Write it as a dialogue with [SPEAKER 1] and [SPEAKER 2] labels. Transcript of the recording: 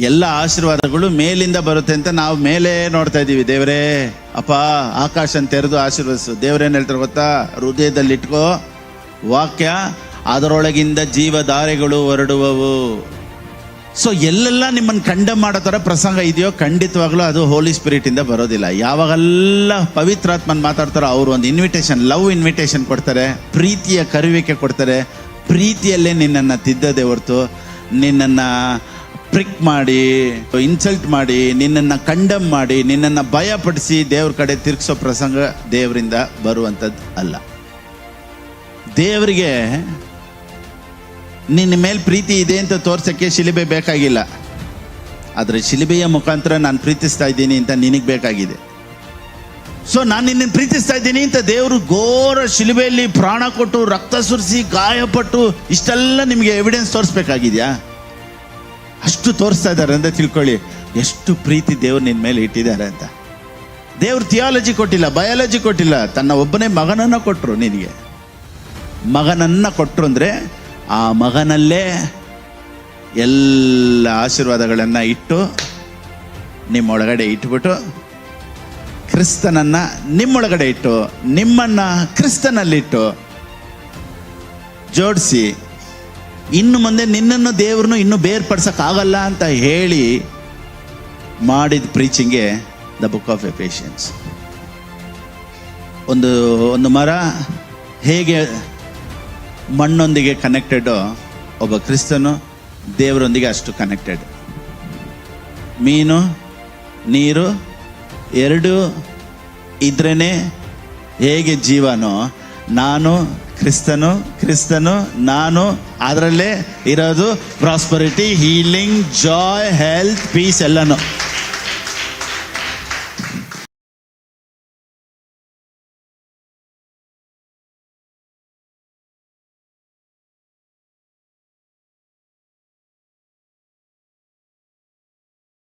[SPEAKER 1] ಎಲ್ಲ ಆಶೀರ್ವಾದಗಳು ಮೇಲಿಂದ ಬರುತ್ತೆ ಅಂತ ನಾವು ಮೇಲೆ ನೋಡ್ತಾ ಇದ್ದೀವಿ. ದೇವರೇ ಅಪ್ಪ ಆಕಾಶನ ತೆರೆದು ಆಶೀರ್ವದಿಸು. ದೇವ್ರೇನು ಹೇಳ್ತಾರೆ ಗೊತ್ತಾ? ಹೃದಯದಲ್ಲಿ ಇಟ್ಕೋ ವಾಕ್ಯ, ಅದರೊಳಗಿಂದ ಜೀವಧಾರೆಗಳು ಹೊರಡುವವು. ಸೊ ಎಲ್ಲೆಲ್ಲ ನಿಮ್ಮನ್ನು ಕಂಡಮ್ ಮಾಡೋ ಥರ ಪ್ರಸಂಗ ಇದೆಯೋ ಖಂಡಿತವಾಗ್ಲೂ ಅದು ಹೋಲಿ ಸ್ಪಿರಿಟ್ ಇಂದ ಬರೋದಿಲ್ಲ. ಯಾವಾಗೆಲ್ಲ ಪವಿತ್ರಾತ್ಮನ್ ಮಾತಾಡ್ತಾರೋ ಅವರು ಒಂದು ಇನ್ವಿಟೇಷನ್, ಲವ್ ಇನ್ವಿಟೇಷನ್ ಕೊಡ್ತಾರೆ, ಪ್ರೀತಿಯ ಕರುವಿಕೆ ಕೊಡ್ತಾರೆ. ಪ್ರೀತಿಯಲ್ಲೇ ನಿನ್ನನ್ನು ತಿದ್ದದೆ ಹೊರತು ನಿನ್ನನ್ನು ಪ್ರಿಕ್ ಮಾಡಿ, ಇನ್ಸಲ್ಟ್ ಮಾಡಿ, ನಿನ್ನನ್ನು ಕಂಡಮ್ ಮಾಡಿ, ನಿನ್ನನ್ನು ಭಯಪಡಿಸಿ ದೇವ್ರ ಕಡೆ ತಿರುಗಿಸೋ ಪ್ರಸಂಗ ದೇವರಿಂದ ಬರುವಂಥದ್ದು ಅಲ್ಲ. ದೇವರಿಗೆ ನಿನ್ನ ಮೇಲೆ ಪ್ರೀತಿ ಇದೆ ಅಂತ ತೋರ್ಸೋಕ್ಕೆ ಶಿಲುಬೆ ಬೇಕಾಗಿಲ್ಲ. ಆದರೆ ಶಿಲುಬೆಯ ಮುಖಾಂತರ ನಾನು ಪ್ರೀತಿಸ್ತಾ ಇದ್ದೀನಿ ಅಂತ ನಿನಗೆ ಬೇಕಾಗಿದೆ. ಸೊ ನಾನು ನಿನ್ನನ್ನು ಪ್ರೀತಿಸ್ತಾ ಇದ್ದೀನಿ ಅಂತ ದೇವರು ಘೋರ ಶಿಲುಬೆಯಲ್ಲಿ ಪ್ರಾಣ ಕೊಟ್ಟು ರಕ್ತ ಸುರಿಸಿ ಗಾಯಪಟ್ಟು ಇಷ್ಟೆಲ್ಲ ನಿಮಗೆ ಎವಿಡೆನ್ಸ್ ತೋರಿಸ್ಬೇಕಾಗಿದೆಯಾ? ಅಷ್ಟು ತೋರಿಸ್ತಾ ಇದ್ದಾರೆ ಅಂತ ತಿಳ್ಕೊಳ್ಳಿ ಎಷ್ಟು ಪ್ರೀತಿ ದೇವ್ರು ನಿನ್ನ ಮೇಲೆ ಇಟ್ಟಿದ್ದಾರೆ ಅಂತ. ದೇವ್ರು ಥಿಯಾಲಜಿ ಕೊಟ್ಟಿಲ್ಲ, ಬಯಾಲಜಿ ಕೊಟ್ಟಿಲ್ಲ, ತನ್ನ ಒಬ್ಬನೇ ಮಗನನ್ನು ಕೊಟ್ಟರು. ನಿನಗೆ ಮಗನನ್ನು ಕೊಟ್ಟರು ಅಂದರೆ ಆ ಮಗನಲ್ಲೇ ಎಲ್ಲ ಆಶೀರ್ವಾದಗಳನ್ನು ಇಟ್ಟು ನಿಮ್ಮೊಳಗಡೆ ಇಟ್ಬಿಟ್ಟು ಕ್ರಿಸ್ತನನ್ನು ನಿಮ್ಮೊಳಗಡೆ ಇಟ್ಟು ನಿಮ್ಮನ್ನು ಕ್ರಿಸ್ತನಲ್ಲಿಟ್ಟು ಜೋಡಿಸಿ ಇನ್ನು ಮುಂದೆ ನಿನ್ನನ್ನು ದೇವ್ರನ್ನು ಇನ್ನೂ ಬೇರ್ಪಡಿಸೋಕ್ಕಾಗಲ್ಲ ಅಂತ ಹೇಳಿ ಮಾಡಿದ ಪ್ರೀಚಿಂಗೆ ದ ಬುಕ್ ಆಫ್ ಎಫೆಷಿಯನ್ಸ್. ಒಂದು ಮರ ಹೇಗೆ ಮಣ್ಣೊಂದಿಗೆ ಕನೆಕ್ಟೆಡೋ ಒಬ್ಬ ಕ್ರಿಸ್ತನು ದೇವರೊಂದಿಗೆ ಅಷ್ಟು ಕನೆಕ್ಟೆಡ್. ಮೀನು ನೀರು ಎರಡು ಇದ್ರೇ ಹೇಗೆ ಜೀವನೋ, ನಾನು ಕ್ರಿಸ್ತನು ನಾನು, ಅದರಲ್ಲೇ ಇರೋದು prosperity, healing, joy, health, peace ಎಲ್ಲನೂ.